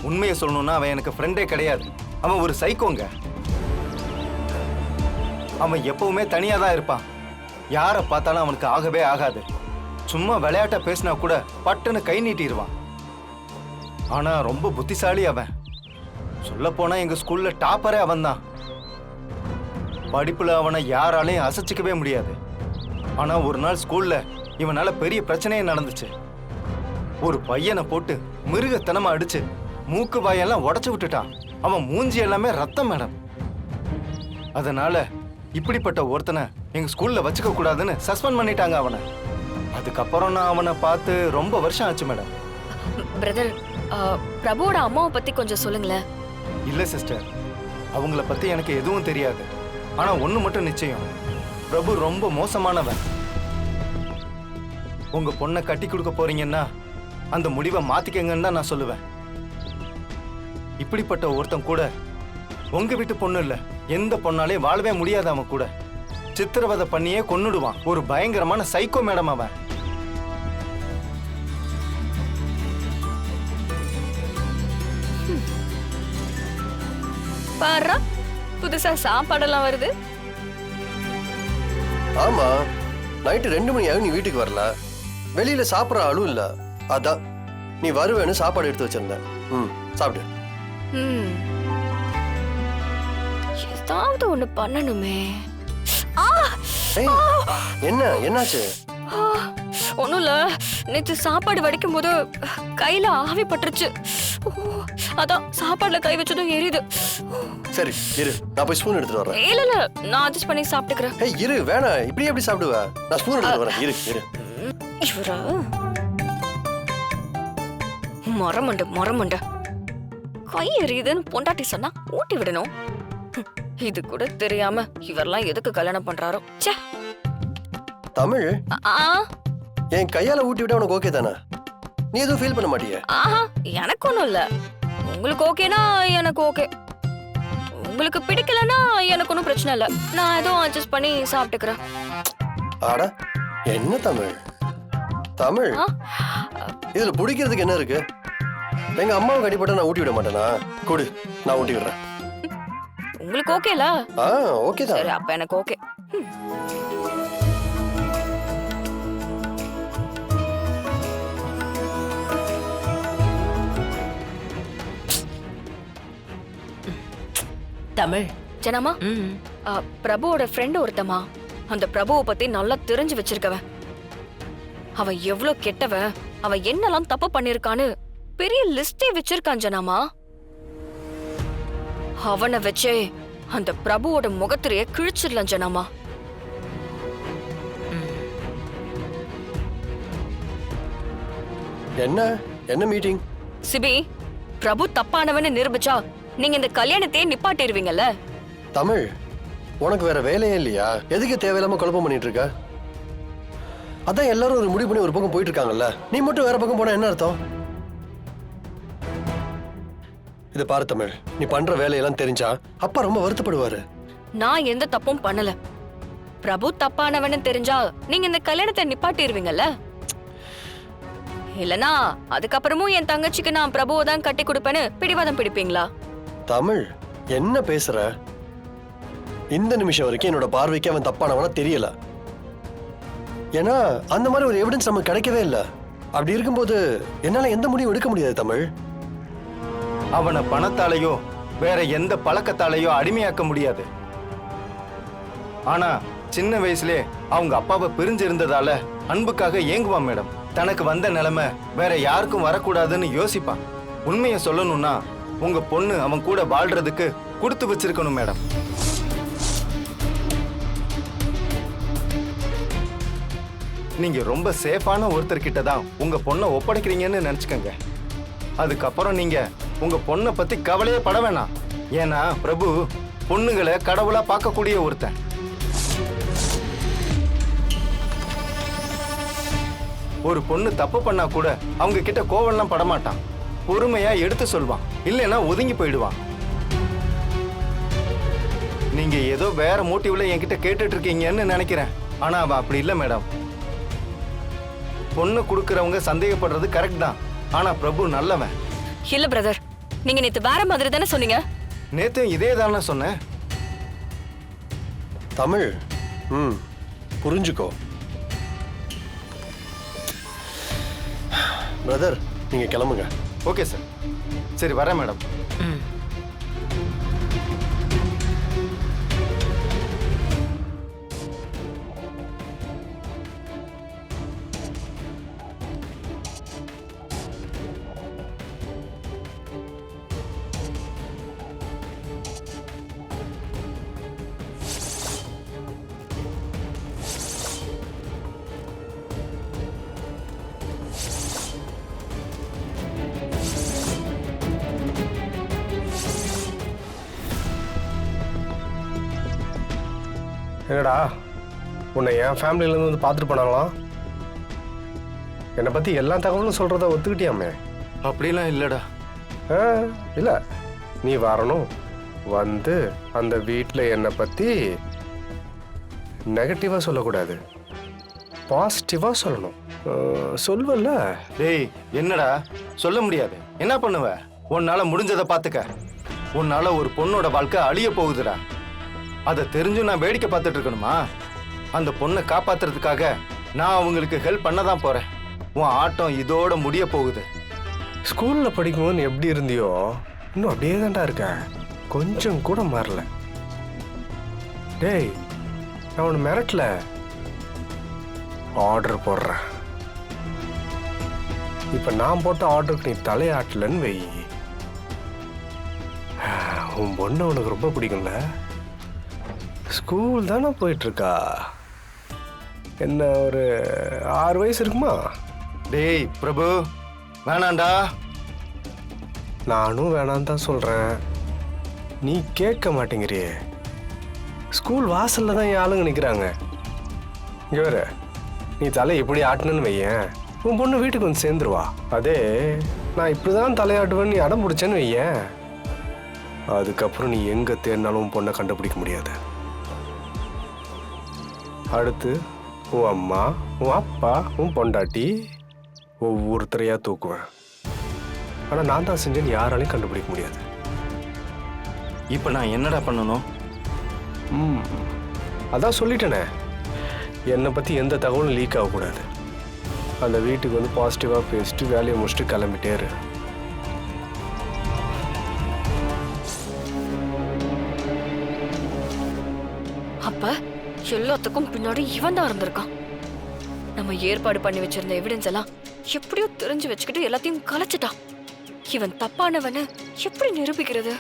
உண்மையை சொல்லணும்னா அவன் எனக்கு ஃப்ரெண்டே கிடையாது. அவன் ஒரு சைக்கோங்க. அவன் எப்பவுமே தனியா தான் இருப்பான். யாரை பார்த்தாலும் அவனுக்கு ஆகவே ஆகாது. சும்மா விளையாட்டா பேசினா கூட பட்டுன்னு கை நீட்டிடுவான். ஆனா ரொம்ப புத்திசாலி அவன். சொல்ல போனா எங்க ஸ்கூல்ல டாப்பரே அவன் தான். படிப்புல அவனை யாராலையும் அசைச்சிக்கவே முடியாது. ஆனா ஒரு நாள் ஸ்கூல்ல இவனால பெரிய பிரச்சனையே நடந்துச்சு. ஒரு பையனை போட்டு மிருகத்தனமா அடிச்சு மூக்கு வாயெல்லாம் உடைச்சு விட்டுட்டான். அவன் மூஞ்சி எல்லாமே ரத்தம் மேடம். அதனால இப்படிப்பட்ட ஒருத்தனை எங்க ஸ்கூல்ல வச்சுக்க கூடாதுன்னு சஸ்பெண்ட் பண்ணிட்டாங்க அவனை. அதுக்கப்புறம் நான் அவனை பார்த்து ரொம்ப வருஷம் ஆச்சு மேடம். பிரதர், பிரபுவோட அம்மாவை பத்தி கொஞ்சம் சொல்லுங்களேன். இல்ல சிஸ்டர், அவங்கள பத்தி எனக்கு எதுவும் தெரியாது. ஆனா ஒண்ணு மட்டும் நிச்சயம், பிரபு ரொம்ப மோசமானவன். உங்க பொண்ணை கட்டி கொடுக்க போறீங்கன்னா அந்த முடிவை மாத்திக்கங்கன்னு தான் நான் சொல்லுவேன். இப்படிப்பட்ட ஒருத்தன் கூட உங்க வீட்டு பொண்ணு இல்ல, எந்த பொண்ணாலே வாழவே முடியாது. அவன் கூட சித்திரவதை பண்ணியே கொன்னுடுவான். ஒரு பயங்கரமான சைக்கோ மேடம் அவன். பாரு, புதுசா சாப்பாடெல்லாம் வருது. ஆமா, நைட்டு 2 மணி ஆகும் நீ வீட்டுக்கு வரல. வெளியில சாப்பிட்ற ஆளும் இல்ல. அதான் நீ வருவேன்னு சாப்பாடு எடுத்து வச்சிருந்தேன். சாப்பிடு. ஏதாவது ஒண்ணு பண்ணணுமே. என்னாச்சு? ஒண்ணும் இல்ல, நேற்று சாப்பாடு வடிக்கும் போது கையில ஆவி பட்டுருச்சு. அதான் சாப்பாடுல கை வச்சதும் எரியுது. சரி இரு, நான் போய் ஸ்பூன் எடுத்துட்டு வரேன். இல்ல இல்ல, நான் அட்ஜஸ்ட் பண்ணி சாப்பிட்டுக்கிறேன். இரு, வேணாம், இப்படி எப்படி சாப்பிடுவ? நான் ஸ்பூன் எடுத்துட்டு வரேன். இரு. இவரா மரமண்ட கை எரியுதுன்னு பொண்டாட்டி சொன்னா ஊட்டி விடணும். இது கூட தெரியாம இவரெல்லாம் எதுக்கு கல்யாணம் பண்றாரோ. ச்சே. தமிழ், என் கையால ஊட்டி விட உனக்கு ஓகே தானே? நீ எதுவும் ஃபீல் பண்ண மாட்டியே? எனக்கு ஒண்ணும் இல்ல. உங்களுக்கு ஓகேனா எனக்கு ஓகே. உங்களுக்கு பிடிக்கலன்னா எனக்கு ஒன்றும் பிரச்சனை இல்லை. நான் எதுவும் அட்ஜஸ்ட் பண்ணி சாப்பிட்டுக்கிறேன். ஆடா, என்ன தமிழ் இதுல பிடிக்கிறதுக்கு என்ன இருக்கு? எங்க அம்மாவை கடிப்பட்ட நான் ஊட்டி விட மாட்டேனா? கொடு, நான் ஊட்டி விடுறேன். உங்களுக்கு ஓகேல? ஓகே தான். சரி, அப்ப எனக்கு ஓகே. தமிழ் ஜனமா, பிரபுவோட ஃப்ரெண்ட் ஒருத்தமா. அந்த பிரபுவை பத்தி நல்லா தெரிஞ்சு வச்சிருக்கவன். அவன் எவ்வளவு கெட்டவன், அவன் என்னெல்லாம் தப்பு பண்ணிருக்கான்னு பெரிய லிஸ்டே வச்சிருக்கான் ஜனாமா. அவனை வச்சே அந்த பிரபுவோட முகத்திரைய கிழிச்சிடலாம் ஜனாமா. என்ன மீட்டிங்? சிபி, பிரபு தப்பானவன்னு நிரூபிச்சா நீங்க இந்த கல்யாணத்தையே நிப்பாட்டிடுவீங்கல்ல? தமிழ், உனக்கு வேற வேலையே இல்லையா? எதுக்கு தேவையில்லாம குழப்பம் பண்ணிட்டு இருக்க? அதான் எல்லாரும் ஒரு முடிவு பண்ணி ஒரு பக்கம் போயிட்டு இருக்காங்கல்ல, நீ மட்டும் வேற பக்கம் போனா என்ன அர்த்தம்? இத பாரு தமிழ், நீ பண்ற வேலையெல்லாம் தெரிஞ்சா அப்பா ரொம்ப வருத்தப்படுவாரு. நான் எந்த தப்பும் பண்ணல. பிரபு தப்பானவன்னு தெரிஞ்சா நீங்க இந்த கல்யாணத்தை நிப்பாட்டிடுவீங்கல்ல? இல்லனா அதுக்கப்புறமும் என் தங்கச்சிக்கு நான் பிரபுவை தான் கட்டி கொடுப்பேன்னு பிடிவாதம் பிடிப்பீங்களா? தமிழ், என்ன பேசுற? இந்த நிமிஷம் வரைக்கும் என்னோட பார்வைக்கு அவன் தப்பானவனா தெரியல. ஏன்னா அந்த மாதிரி ஒரு எவிடன்ஸ் நமக்கு கிடைக்கவே இல்லை. அப்படி இருக்கும்போது என்னால எந்த முடிவும் எடுக்க முடியாது தமிழ். அவனை பணத்தாலேயோ வேற எந்த பழக்கத்தாலேயோ அடிமையாக்க முடியாது. ஆனா சின்ன வயசுலே அவங்க அப்பாவை பிரிஞ்சிருந்ததால அன்புக்காக ஏங்குவான் மேடம். தனக்கு வந்த நிலைமை வேற யாருக்கும் வரக்கூடாதுன்னு யோசிப்பான். உண்மையை சொல்லணும்னா உங்க பொண்ணு அவன் கூட வாழ்றதுக்கு கொடுத்து வச்சிருக்கணும் மேடம். நீங்க ரொம்ப சேஃபான ஒருத்தர்கிட்ட தான் உங்க பொண்ணை ஒப்படைக்கிறீங்கன்னு நினைச்சுக்கங்க. அதுக்கப்புறம் நீங்க உங்க பொண்ணை பத்தி கவலையே பட வேணாம். ஏன்னா பிரபு பொண்ணுங்களை கடவுளா பார்க்கக்கூடிய ஒருத்தன். ஒரு பொண்ணு தப்பு பண்ணா கூட அவங்க கிட்ட கோவம்லாம் படமாட்டான். பொறுமையா எடுத்து சொல்வான், இல்லைன்னா ஒதுங்கி போயிடுவான். நீங்க ஏதோ வேற மோட்டிவ்ல என்கிட்ட கேட்டுட்டு இருக்கீங்கன்னு நினைக்கிறேன். ஆனா அவன் அப்படி இல்லை மேடம். பொண்ணு கொடுக்கறவங்க சந்தேகப்படுறது கரெக்ட் தான். ஆனா பிரபு நல்லவன். இல்ல பிரதர், நீங்க நேத்து வேற மாதிரி தானே சொன்னீங்க. நேத்து இதே தானே சொன்னேன். தமிழ் புரிஞ்சுக்கோ. பிரதர், நீங்க கிளம்புங்க. Okay sir. சரி வரேன் மேடம். என்னடா உன்னை என் ஃபேமிலியிலேருந்து வந்து பார்த்துட்டு போனாங்களாம். என்னை பற்றி எல்லா தகவலும் சொல்கிறத ஒத்துக்கிட்டியாமே? அப்படிலாம் இல்லடா. இல்லை, நீ வரணும், வந்து அந்த வீட்டில் என்னை பற்றி நெகட்டிவாக சொல்லக்கூடாது, பாசிட்டிவாக சொல்லணும். சொல்வல்ல? டேய் என்னடா சொல்ல முடியாது. என்ன பண்ணுவ? உன்னால முடிஞ்சதை பார்த்துக்க. உன்னால ஒரு பொண்ணோட வாழ்க்கை அழிய போகுதுடா. அதை தெரிஞ்சும் நான் வேடிக்கை பார்த்துட்டு இருக்கணுமா? அந்த பொண்ணை காப்பாத்துறதுக்காக நான் அவங்களுக்கு ஹெல்ப் பண்ண தான் போறேன். உன் ஆட்டம் இதோட முடிய போகுது. ஸ்கூலில் படிக்கும்போது நீ எப்படி இருந்தியோ இன்னும் அப்படியே தான்டா இருக்க, கொஞ்சம் கூட மாறல. டேய், நான் ஒன்று மிரட்டல, ஆர்டர் போடுறேன். இப்போ நான் போட்ட ஆர்டருக்கு நீ தலையாட்டலன்னு வை, உன் பொண்ணு உனக்கு ரொம்ப பிடிக்கும்ல. ஸ்கூல் தானே போயிட்டுருக்கா, என்ன ஒரு 6 வயசு இருக்குமா? டேய் பிரபு, வேணாண்டா. நானும் வேணான்னு தான் சொல்கிறேன், நீ கேட்க மாட்டேங்கிறியே. ஸ்கூல் வாசலில் தான் என் ஆளுங்க நிற்கிறாங்க. இங்கே வேற நீ தலை இப்படி ஆட்டணுன்னு வையேன், உன் பொண்ணு வீட்டுக்கு வந்து சேர்ந்துருவா. அதே நான் இப்படி தான் தலையாட்டுவேன்னு நீ அடம் பிடிச்சேன்னு வையேன், அதுக்கப்புறம் நீ எங்கே தேடினாலும் உன் பொண்ணை கண்டுபிடிக்க முடியாது. அடுத்து உன் அம்மா, உன் அப்பா, உன் பொண்டாட்டி ஒவ்வொருத்தரையாக தூக்குவேன். ஆனால் நான் தான் செஞ்சேன்னு யாராலையும் கண்டுபிடிக்க முடியாது. இப்போ நான் என்னடா பண்ணணும்? அதான் சொல்லிட்டேனே, என்னை பற்றி எந்த தகவலும் லீக் ஆகக்கூடாது. அந்த வீட்டுக்கு வந்து பாசிட்டிவாக பேசிட்டு வேலையை முடிச்சுட்டு கிளம்பிட்டே இரு. அப்ப எல்லாத்துக்கும் பின்னாடி இவன் தான் இருந்திருக்கான். நம்ம ஏற்பாடு பண்ணி வச்சிருந்த எவிடன்ஸ் எல்லாம் எப்படியோ தெரிஞ்சு வச்சுக்கிட்டு எல்லாத்தையும் கலைச்சிட்டான். இவன் தப்பானவன எப்படி நிரூபிக்கிறது?